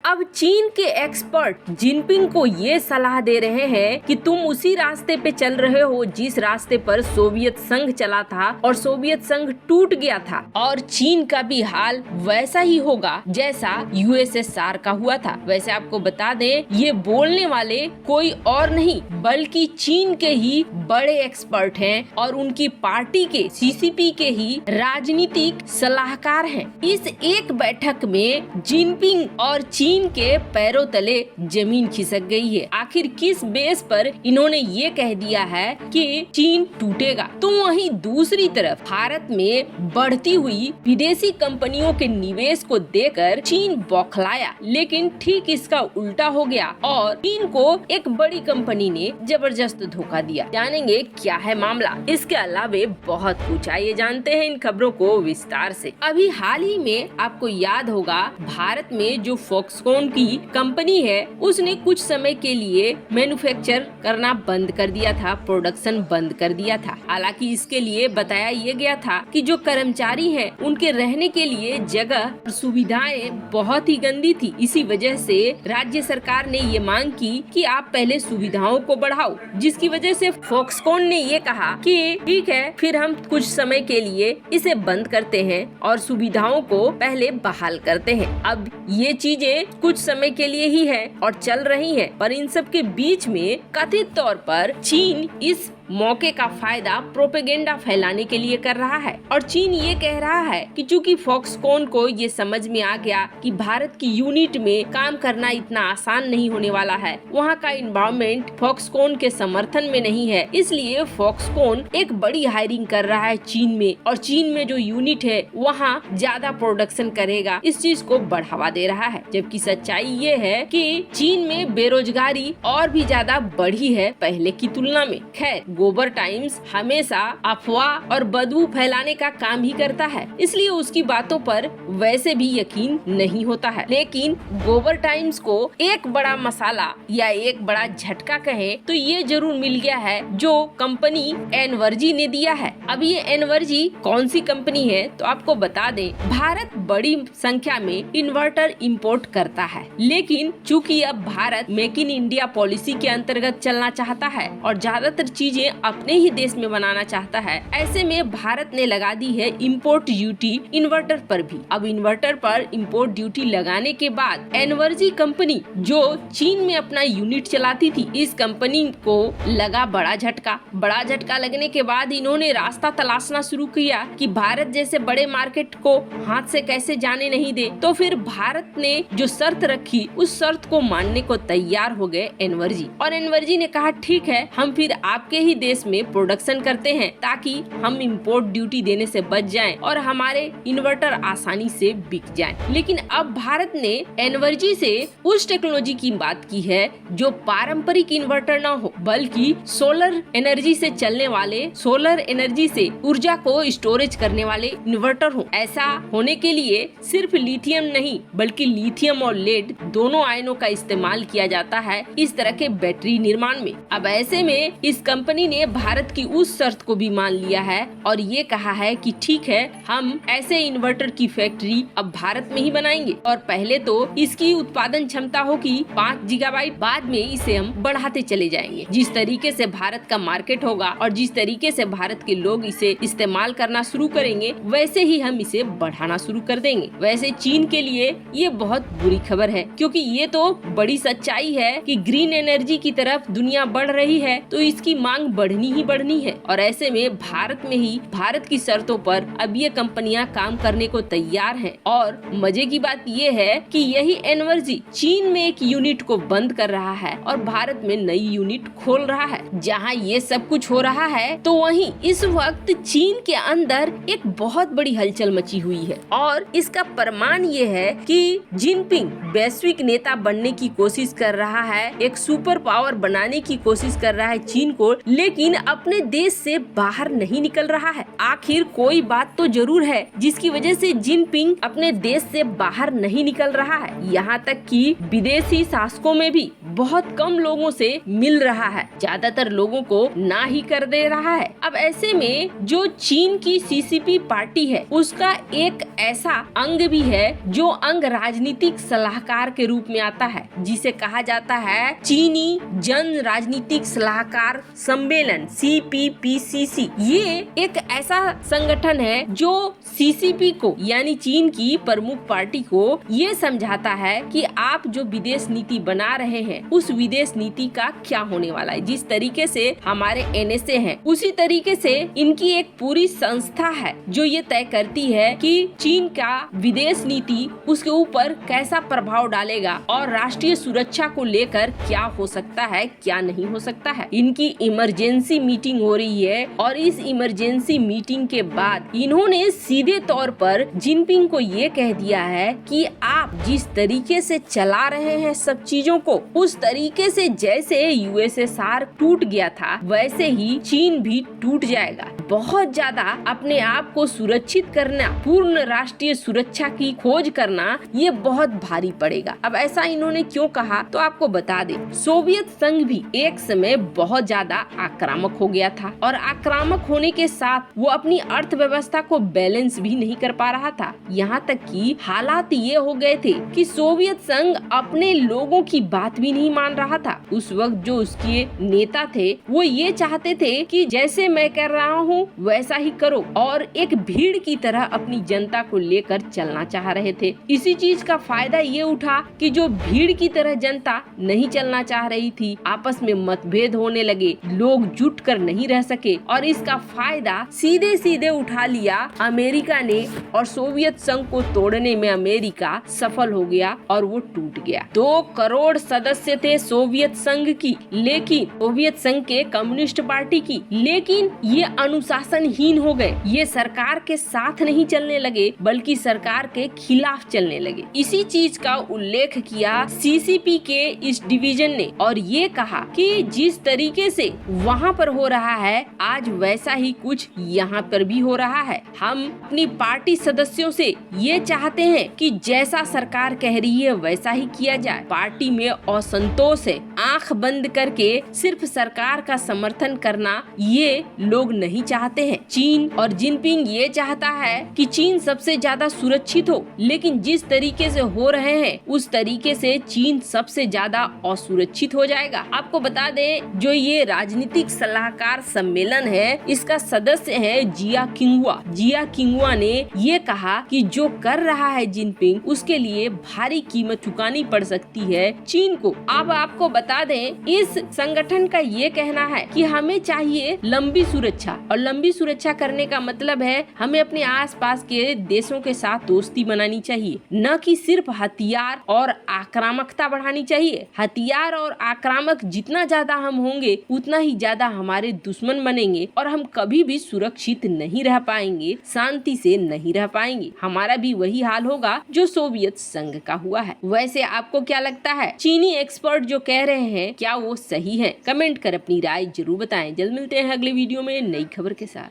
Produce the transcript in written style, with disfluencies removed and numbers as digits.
अब चीन के एक्सपर्ट जिनपिंग को ये सलाह दे रहे हैं कि तुम उसी रास्ते पे चल रहे हो जिस रास्ते पर सोवियत संघ चला था और सोवियत संघ टूट गया था, और चीन का भी हाल वैसा ही होगा जैसा यूएसएसआर का हुआ था। वैसे आपको बता दें, ये बोलने वाले कोई और नहीं बल्कि चीन के ही बड़े एक्सपर्ट हैं और उनकी पार्टी के सीसीपी के ही राजनीतिक सलाहकार हैं। इस एक बैठक में जिनपिंग और चीन के पैरों तले जमीन खिसक गई है। आखिर किस बेस पर इन्होंने ये कह दिया है कि चीन टूटेगा, तो वहीं दूसरी तरफ भारत में बढ़ती हुई विदेशी कंपनियों के निवेश को देखकर चीन बौखलाया, लेकिन ठीक इसका उल्टा हो गया और चीन को एक बड़ी कंपनी ने जबरदस्त धोखा दिया। जानेंगे क्या है मामला, इसके अलावे बहुत कुछ। आइए जानते हैं इन खबरों को विस्तार से। अभी हाल ही में आपको याद होगा, भारत में जो फॉक्सकॉन की कंपनी है उसने कुछ समय के लिए मैन्युफैक्चर करना बंद कर दिया था, प्रोडक्शन बंद कर दिया था। हालांकि इसके लिए बताया ये गया था कि जो कर्मचारी हैं उनके रहने के लिए जगह और सुविधाएं बहुत ही गंदी थी। इसी वजह से राज्य सरकार ने ये मांग की कि आप पहले सुविधाओं को बढ़ाओ, जिसकी वजह से फॉक्सकॉन ने ये कहा कि ठीक है, फिर हम कुछ समय के लिए इसे बंद करते हैं और सुविधाओं को पहले बहाल करते हैं। अब ये चीजें कुछ समय के लिए ही है और चल रही है, पर इन सब के बीच में कथित तौर पर चीन इस मौके का फायदा प्रोपेगेंडा फैलाने के लिए कर रहा है। और चीन ये कह रहा है कि चूंकि फॉक्सकॉन को ये समझ में आ गया कि भारत की यूनिट में काम करना इतना आसान नहीं होने वाला है, वहाँ का एनवायरनमेंट फॉक्सकॉन के समर्थन में नहीं है, इसलिए फॉक्सकॉन एक बड़ी हायरिंग कर रहा है चीन में, और चीन में जो यूनिट है वहाँ ज्यादा प्रोडक्शन करेगा, इस चीज को बढ़ावा दे रहा है। जबकि सच्चाई ये है कि चीन में बेरोजगारी और भी ज्यादा बढ़ी है पहले की तुलना में। खैर, गोबर टाइम्स हमेशा अफवाह और बदबू फैलाने का काम ही करता है, इसलिए उसकी बातों पर वैसे भी यकीन नहीं होता है। लेकिन गोबर टाइम्स को एक बड़ा मसाला या एक बड़ा झटका कहे तो ये जरूर मिल गया है जो कंपनी एनर्जी ने दिया है। अब ये एनर्जी कौन सी कंपनी है तो आपको बता दें, भारत बड़ी संख्या में इन्वर्टर इंपोर्ट करता है, लेकिन चूंकि अब Bharat make in India policy के अंतर्गत चलना चाहता है और ज्यादातर चीजें अपने ही देश में बनाना चाहता है, ऐसे में भारत ने लगा दी है इंपोर्ट ड्यूटी इन्वर्टर पर भी। अब इन्वर्टर पर इंपोर्ट ड्यूटी लगाने के बाद एनर्जी कंपनी जो चीन में अपना यूनिट चलाती थी, इस कंपनी को लगा बड़ा झटका। बड़ा झटका लगने के बाद इन्होंने रास्ता तलाशना शुरू किया कि भारत जैसे बड़े मार्केट को हाथ से कैसे जाने नहीं दे। तो फिर भारत ने जो शर्त रखी उस शर्त को मानने को तैयार हो गए एनर्जी, और एनर्जी ने कहा ठीक है, हम फिर आपके ही देश में प्रोडक्शन करते हैं ताकि हम इंपोर्ट ड्यूटी देने से बच जाएं और हमारे इन्वर्टर आसानी से बिक जाएं। लेकिन अब भारत ने एनर्जी से उस टेक्नोलॉजी की बात की है जो पारंपरिक इन्वर्टर ना हो, बल्कि सोलर एनर्जी से चलने वाले, सोलर एनर्जी से ऊर्जा को स्टोरेज करने वाले इन्वर्टर हो। ऐसा होने के लिए सिर्फ लिथियम नहीं बल्कि लिथियम और लेड दोनों आयनों का इस्तेमाल किया जाता है इस तरह के बैटरी निर्माण में। अब ऐसे में इस कंपनी ने भारत की उस शर्त को भी मान लिया है और ये कहा है कि ठीक है, हम ऐसे इन्वर्टर की फैक्ट्री अब भारत में ही बनाएंगे और पहले तो इसकी उत्पादन क्षमता होगी 5 गीगाबाइट, बाद में इसे हम बढ़ाते चले जाएंगे। जिस तरीके से भारत का मार्केट होगा और जिस तरीके से भारत के लोग इसे इस्तेमाल करना शुरू करेंगे, वैसे ही हम इसे बढ़ाना शुरू कर देंगे। वैसे चीन के लिए ये बहुत बुरी खबर है, क्योंकि ये तो बड़ी सच्चाई है कि ग्रीन एनर्जी की तरफ दुनिया बढ़ रही है तो इसकी मांग बढ़नी ही बढ़नी है, और ऐसे में भारत में ही भारत की शर्तों पर अब ये कंपनियां काम करने को तैयार हैं। और मजे की बात ये है कि यही एनर्जी चीन में एक यूनिट को बंद कर रहा है और भारत में नई यूनिट खोल रहा है। जहां ये सब कुछ हो रहा है तो वहीं इस वक्त चीन के अंदर एक बहुत बड़ी हलचल मची हुई है, और इसका प्रमाण ये है कि जिनपिंग वैश्विक नेता बनने की कोशिश कर रहा है, एक सुपर पावर बनाने की कोशिश कर रहा है चीन को, लेकिन अपने देश से बाहर नहीं निकल रहा है। आखिर कोई बात तो जरूर है जिसकी वजह से जिनपिंग अपने देश से बाहर नहीं निकल रहा है। यहाँ तक कि विदेशी शासकों में भी बहुत कम लोगों से मिल रहा है, ज्यादातर लोगों को ना ही कर दे रहा है। अब ऐसे में जो चीन की सीसीपी पार्टी है उसका एक ऐसा अंग भी है जो अंग राजनीतिक सलाहकार के रूप में आता है, जिसे कहा जाता है चीनी जन राजनीतिक सलाहकार सम्मेलन CPPCC। ये एक ऐसा संगठन है जो सीसीपी को यानी चीन की प्रमुख पार्टी को ये समझाता है कि आप जो विदेश नीति बना रहे हैं उस विदेश नीति का क्या होने वाला है। जिस तरीके से हमारे NSA है उसी तरीके से इनकी एक पूरी संस्था है जो ये तय करती है कि चीन का विदेश नीति उसके ऊपर कैसा प्रभाव डालेगा और राष्ट्रीय सुरक्षा को लेकर क्या हो सकता है क्या नहीं हो सकता है। इनकी इमरजेंसी मीटिंग हो रही है और इस इमरजेंसी मीटिंग के बाद इन्होंने सीधे तौर पर जिनपिंग को ये कह दिया है कि आप जिस तरीके से चला रहे हैं सब चीजों को उस तरीके से जैसे USSR टूट गया था वैसे ही चीन भी टूट जाएगा। बहुत ज्यादा अपने आप को सुरक्षित करना, पूर्ण राष्ट्रीय सुरक्षा की खोज करना ये बहुत भारी पड़ेगा। अब ऐसा इन्होंने क्यों कहा तो आपको बता दें, सोवियत संघ भी एक समय बहुत ज्यादा आक्रामक हो गया था और आक्रामक होने के साथ वो अपनी अर्थव्यवस्था को बैलेंस भी नहीं कर पा रहा था। यहाँ तक कि हालात ये हो गए थे कि सोवियत संघ अपने लोगों की बात भी नहीं मान रहा था। उस वक्त जो उसके नेता थे वो ये चाहते थे कि जैसे मैं कर रहा हूँ वैसा ही करो और एक भीड़ की तरह अपनी जनता को लेकर चलना चाह रहे थे। इसी चीज का फायदा ये उठा कि जो भीड़ की तरह जनता नहीं चलना चाह रही थी, आपस में मतभेद होने लगे, लोग जुट कर नहीं रह सके और इसका फायदा सीधे सीधे उठा लिया अमेरिका ने और सोवियत संघ को तोड़ने में अमेरिका सफल हो गया और वो टूट गया। 2 करोड़ सदस्य थे सोवियत संघ की, लेकिन सोवियत संघ के कम्युनिस्ट पार्टी की, लेकिन ये अनुशासनहीन हो गए। ये सरकार के साथ नहीं चलने लगे बल्कि सरकार के खिलाफ चलने लगे। इसी चीज का उल्लेख किया CCP के इस डिवीजन ने और ये कहा कि जिस तरीके से वहाँ पर हो रहा है आज वैसा ही कुछ यहाँ पर भी हो रहा है। हम अपनी पार्टी सदस्यों से ये चाहते हैं कि जैसा सरकार कह रही है वैसा ही किया जाए। पार्टी में असंतोष है, आंख बंद करके सिर्फ सरकार का समर्थन करना ये लोग नहीं चाहते हैं। चीन और जिनपिंग ये चाहता है कि चीन सबसे ज्यादा सुरक्षित हो, लेकिन जिस तरीके से हो रहे हैं उस तरीके से चीन सबसे ज्यादा असुरक्षित हो जाएगा। आपको बता दें जो ये राजनीतिक सलाहकार सम्मेलन है इसका सदस्य है जिया किंगुआ। जिया किंगुआ ने ये कहा कि जो कर रहा है जिनपिंग उसके लिए भारी कीमत चुकानी पड़ सकती है चीन को। अब आपको बता दें इस संगठन का ये कहना है कि हमें चाहिए लंबी सुरक्षा और लंबी सुरक्षा करने का मतलब है हमें अपने आसपास के देशों के साथ दोस्ती बनानी चाहिए, न कि सिर्फ हथियार और आक्रामकता बढ़ानी चाहिए। हथियार और आक्रामक जितना ज्यादा हम होंगे उतना ही ज्यादा हमारे दुश्मन बनेंगे और हम कभी भी सुरक्षित नहीं रह पाएंगे, शांति से नहीं रह पाएंगे। हमारा भी वही हाल होगा जो सोवियत संघ का हुआ है। वैसे आपको क्या लगता है चीनी एक्सपर्ट जो कह रहे हैं क्या वो सही है? कमेंट कर अपनी राय जरूर बताएं। जल्द मिलते हैं अगले वीडियो में नई खबर के साथ।